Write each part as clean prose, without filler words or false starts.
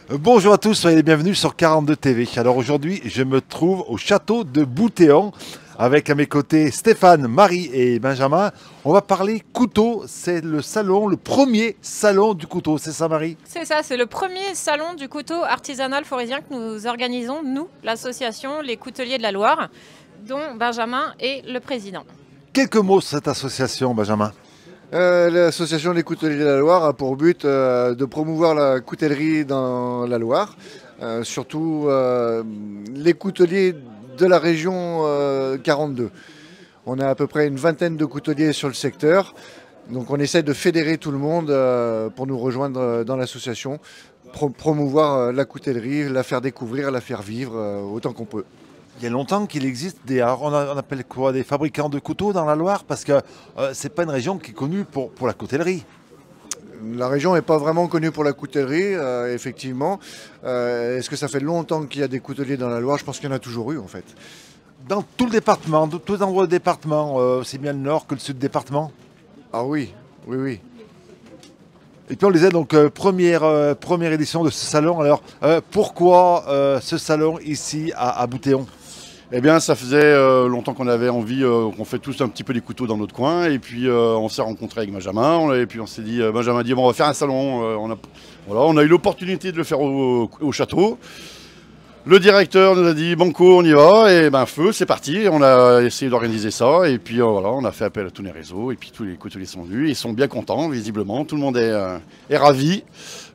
Bonjour à tous, soyez les bienvenus sur 42 TV. Alors aujourd'hui, je me trouve au château de Boutéon avec à mes côtés Stéphane, Marie et Benjamin. On va parler couteau, c'est le salon, le premier salon du couteau, c'est ça Marie? C'est ça, c'est le premier salon du couteau artisanal forésien que nous organisons, nous, l'association Les Couteliers de la Loire, dont Benjamin est le président. Quelques mots sur cette association, Benjamin. L'association des couteliers de la Loire a pour but de promouvoir la coutellerie dans la Loire, surtout les couteliers de la région 42. On a à peu près une vingtaine de couteliers sur le secteur, donc on essaie de fédérer tout le monde pour nous rejoindre dans l'association, promouvoir la coutellerie, la faire découvrir, la faire vivre autant qu'on peut. Il y a longtemps qu'il existe alors on appelle quoi, des fabricants de couteaux dans la Loire parce que c'est pas une région qui est connue pour la coutellerie. La région n'est pas vraiment connue pour la coutellerie, effectivement. Est-ce que ça fait longtemps qu'il y a des couteliers dans la Loire? Je pense qu'il y en a toujours eu en fait. Dans tout le département, tous les endroits du département, c'est bien le nord que le sud du département. Ah oui, oui, oui. Et puis on disait donc première édition de ce salon. Alors pourquoi ce salon ici à Boutéon? Eh bien, ça faisait longtemps qu'on avait envie, qu'on fait tous un petit peu des couteaux dans notre coin. Et puis, on s'est rencontré avec Benjamin. Et puis, on s'est dit, Benjamin a dit, bon, on va faire un salon. On a eu l'opportunité de le faire au château. Le directeur nous a dit, banco, on y va. Et ben, feu, c'est parti. On a essayé d'organiser ça. Et puis, voilà, on a fait appel à tous les réseaux. Et puis, tous les couteliers sont venus. Ils sont bien contents, visiblement. Tout le monde est ravi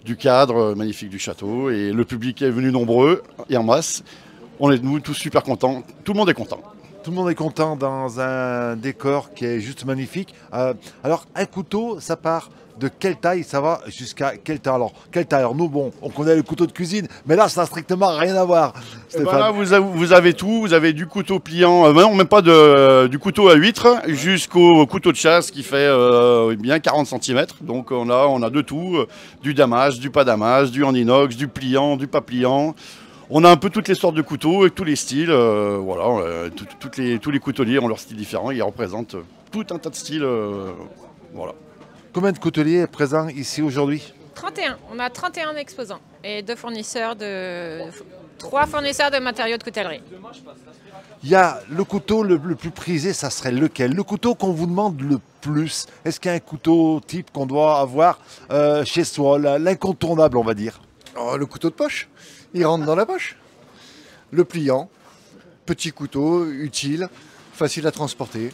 du cadre magnifique du château. Et le public est venu nombreux et en masse. On est nous tous super contents, tout le monde est content. Tout le monde est content dans un décor qui est juste magnifique. Alors un couteau, ça part de quelle taille? Ça va jusqu'à quelle taille? Alors quelle taille? Alors nous, bon, on connaît le couteau de cuisine, mais là, ça n'a strictement rien à voir. Ben là, vous avez tout, vous avez du couteau pliant, non, même pas du couteau à huître, jusqu'au couteau de chasse qui fait bien 40 cm. Donc on a de tout, du damas, du pas damas, du en inox, du pliant, du pas pliant. On a un peu toutes les sortes de couteaux et tous les styles. Voilà, tous les couteliers ont leur style différent. Ils représentent tout un tas de styles. Voilà. Combien de couteliers est présent ici aujourd'hui? 31, on a 31 exposants et 3 fournisseurs de matériaux de coutellerie. Il y a le couteau le plus prisé, ça serait lequel? Le couteau qu'on vous demande le plus. Est-ce qu'il y a un couteau type qu'on doit avoir chez soi, l'incontournable, on va dire? Oh, le couteau de poche, il rentre dans la poche. Le pliant, petit couteau, utile, facile à transporter.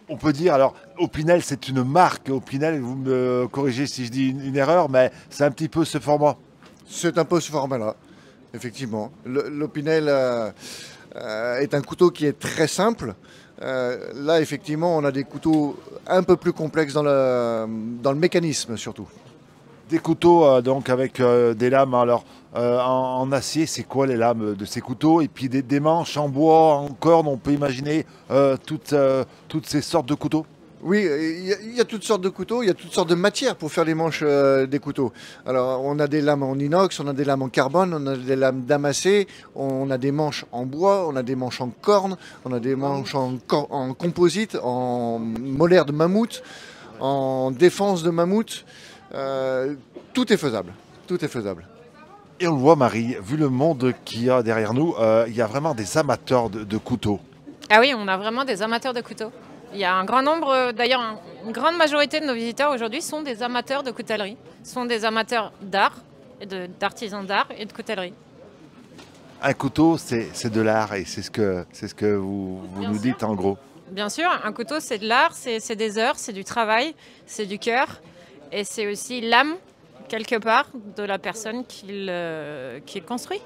On peut dire, alors, Opinel, c'est une marque. Opinel, vous me corrigez si je dis une erreur, mais c'est un petit peu ce format. C'est un peu ce format-là, effectivement. L'Opinel est un couteau qui est très simple. Là, effectivement, on a des couteaux un peu plus complexes dans le mécanisme, surtout. Des couteaux donc avec des lames alors en acier, c'est quoi les lames de ces couteaux? Et puis des manches en bois, en corde, on peut imaginer toutes ces sortes de couteaux? Oui, il y a toutes sortes de couteaux, il y a toutes sortes de matières pour faire les manches des couteaux. Alors on a des lames en inox, on a des lames en carbone, on a des lames damassées, on a des manches en bois, on a des manches en corne, on a des manches en composite, en molaire de mammouth, en défense de mammouth. Tout est faisable, tout est faisable. Et on le voit Marie, vu le monde qu'il y a derrière nous, il y a vraiment des amateurs de couteaux. Ah oui, on a vraiment des amateurs de couteaux. Il y a un grand nombre, d'ailleurs une grande majorité de nos visiteurs aujourd'hui sont des amateurs de coutellerie, sont des amateurs d'art, d'artisans d'art et de coutellerie. Un couteau, c'est de l'art et c'est ce que vous nous dites en gros. Bien sûr, un couteau c'est de l'art, c'est des heures, c'est du travail, c'est du cœur et c'est aussi l'âme, quelque part, de la personne qui le construit.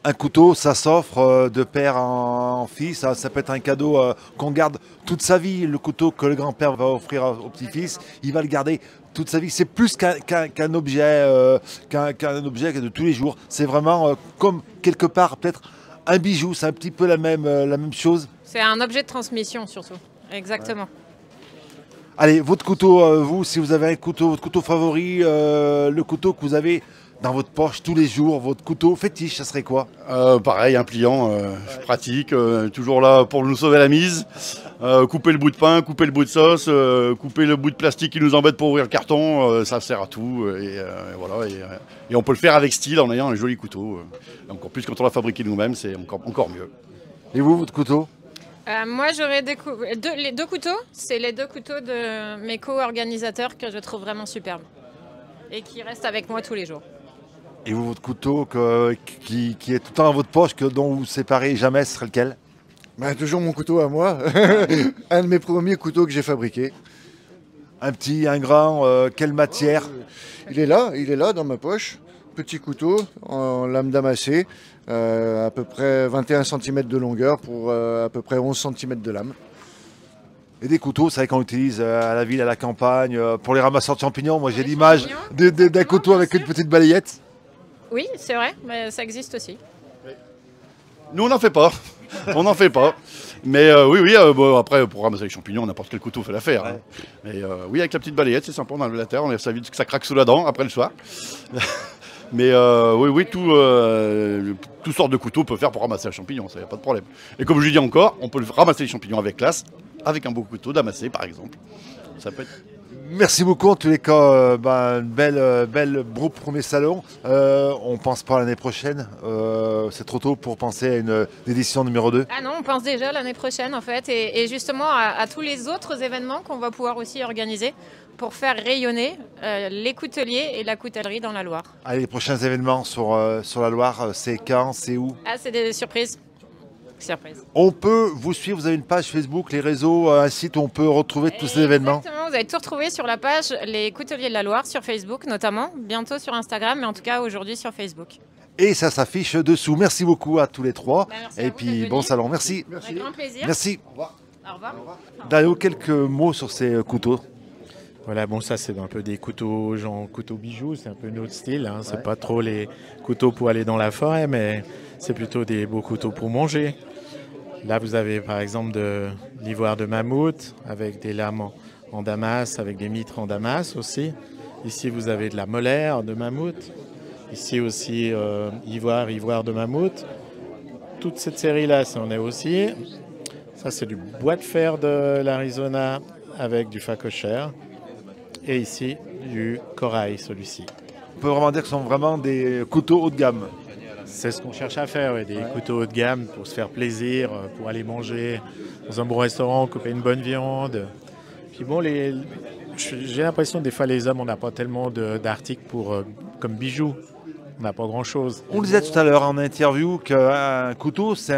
Un couteau, ça s'offre de père en fils, ça peut être un cadeau qu'on garde toute sa vie. Le couteau que le grand-père va offrir au petit-fils, il va le garder toute sa vie. C'est plus qu'un objet, qu'un objet de tous les jours. C'est vraiment comme quelque part peut-être un bijou, c'est un petit peu la même chose. C'est un objet de transmission surtout, exactement. Ouais. Allez, votre couteau, vous, si vous avez un couteau, votre couteau favori, le couteau que vous avez dans votre poche tous les jours, votre couteau fétiche, ça serait quoi? Pareil, un pliant pratique, toujours là pour nous sauver la mise. Couper le bout de pain, couper le bout de sauce, couper le bout de plastique qui nous embête pour ouvrir le carton, ça sert à tout. Voilà, et on peut le faire avec style en ayant un joli couteau. Encore plus quand on l'a fabriqué nous-mêmes, c'est encore mieux. Et vous, votre couteau? Moi, j'aurais les deux couteaux. C'est les deux couteaux de mes co-organisateurs que je trouve vraiment superbes et qui restent avec moi tous les jours. Et vous, votre couteau qui est tout le temps dans votre poche, dont vous ne séparez jamais, ce serait lequel? Ben, toujours mon couteau à moi. Un de mes premiers couteaux que j'ai fabriqué. Un petit, un grand, quelle matière? Il est là dans ma poche. Petit couteau en lame damassée, à peu près 21 cm de longueur pour à peu près 11 cm de lame. Et des couteaux, c'est vrai qu'on utilise à la ville, à la campagne, pour les ramasseurs de champignons. Moi, j'ai l'image d'un couteau avec une petite balayette. Oui, c'est vrai, mais ça existe aussi. Nous, on n'en fait pas. On n'en fait pas. Mais oui, bon, après, pour ramasser les champignons, n'importe quel couteau fait l'affaire. Ouais. Hein. Mais oui, avec la petite balayette, c'est sympa, on enlève la terre, on laisse ça vite que ça craque sous la dent après le soir. Mais oui, tout sorte de couteau peut faire pour ramasser un champignon, ça n'y a pas de problème. Et comme je l'ai dit encore, on peut ramasser les champignons avec classe, avec un beau couteau damassé par exemple. Ça peut être... Merci beaucoup, en tous les cas, une belle beau premier salon. On pense pas à l'année prochaine, c'est trop tôt pour penser à une édition numéro 2. Ah non, on pense déjà l'année prochaine en fait, et justement à tous les autres événements qu'on va pouvoir aussi organiser pour faire rayonner les couteliers et la coutellerie dans la Loire. Allez, les prochains événements sur la Loire, c'est quand, c'est où? Ah, c'est des surprises. Surprise. On peut vous suivre, vous avez une page Facebook, les réseaux, un site où on peut retrouver tous ces événements. Exactement, vous allez tout retrouver sur la page Les Couteliers de la Loire sur Facebook notamment, bientôt sur Instagram, mais en tout cas aujourd'hui sur Facebook. Et ça s'affiche dessous. Merci beaucoup à tous les trois. Merci à Et vous puis d'être bon venus. salon, merci. Avec grand plaisir. Merci. Au revoir. Dario, quelques mots sur ces couteaux. Voilà, bon, ça c'est un peu des couteaux, genre couteaux bijoux, c'est un peu notre style. Hein. C'est pas trop les couteaux pour aller dans la forêt, mais c'est plutôt des beaux couteaux pour manger. Là, vous avez par exemple de l'ivoire de mammouth avec des lames en damas, avec des mitres en damas aussi. Ici, vous avez de la molaire de mammouth. Ici aussi, ivoire de mammouth. Toute cette série-là, c'en est aussi. Ça, c'est du bois de fer de l'Arizona avec du facochère. Et ici, du corail, celui-ci. On peut vraiment dire que ce sont vraiment des couteaux haut de gamme. C'est ce qu'on cherche à faire, ouais, des couteaux haut de gamme pour se faire plaisir, pour aller manger dans un bon restaurant, couper une bonne viande. Puis bon, j'ai l'impression que des fois les hommes, on n'a pas tellement d'articles comme bijoux. On n'a pas grand-chose. On le disait tout à l'heure en interview qu'un couteau, c'est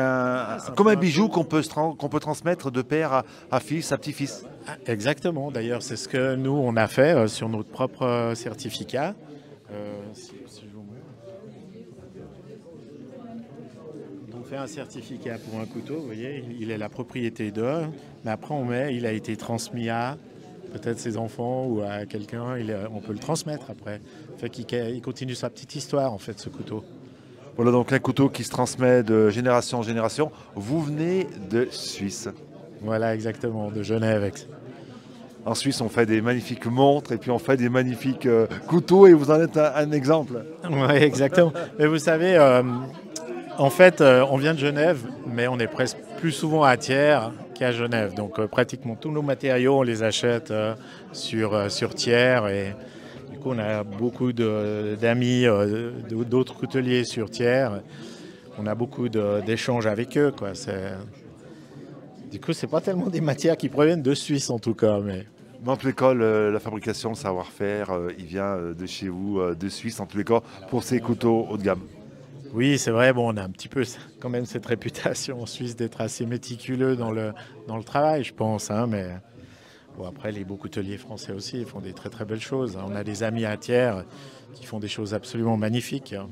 comme un bijou qu'on peut transmettre de père à fils, à petit-fils. Ah, exactement, d'ailleurs, c'est ce que nous, on a fait sur notre propre certificat. Si je vous montre. On fait un certificat pour un couteau, vous voyez, il est la propriété d'eux, mais après il a été transmis à peut-être ses enfants ou à quelqu'un, on peut le transmettre après. Fait qu'il continue sa petite histoire en fait, ce couteau. Voilà donc un couteau qui se transmet de génération en génération. Vous venez de Suisse. Voilà, exactement, de Genève. En Suisse, on fait des magnifiques montres et puis on fait des magnifiques couteaux et vous en êtes un exemple. Oui, exactement. Mais vous savez, en fait, on vient de Genève, mais on est presque plus souvent à Thiers qu'à Genève. Donc pratiquement tous nos matériaux, on les achète sur Thiers. Et du coup, on a beaucoup d'amis, d'autres couteliers sur Thiers. On a beaucoup d'échanges avec eux, quoi. Du coup, c'est pas tellement des matières qui proviennent de Suisse en tout cas. Mais en tous les cas, la fabrication, le savoir-faire, il vient de chez vous, de Suisse, en tous les cas, pour ces couteaux haut de gamme. Oui, c'est vrai, bon, on a un petit peu quand même cette réputation en Suisse d'être assez méticuleux dans le travail, je pense. Hein, mais bon, après, les beaux couteliers français aussi ils font des très très belles choses. On a des amis à Thiers qui font des choses absolument magnifiques. Hein.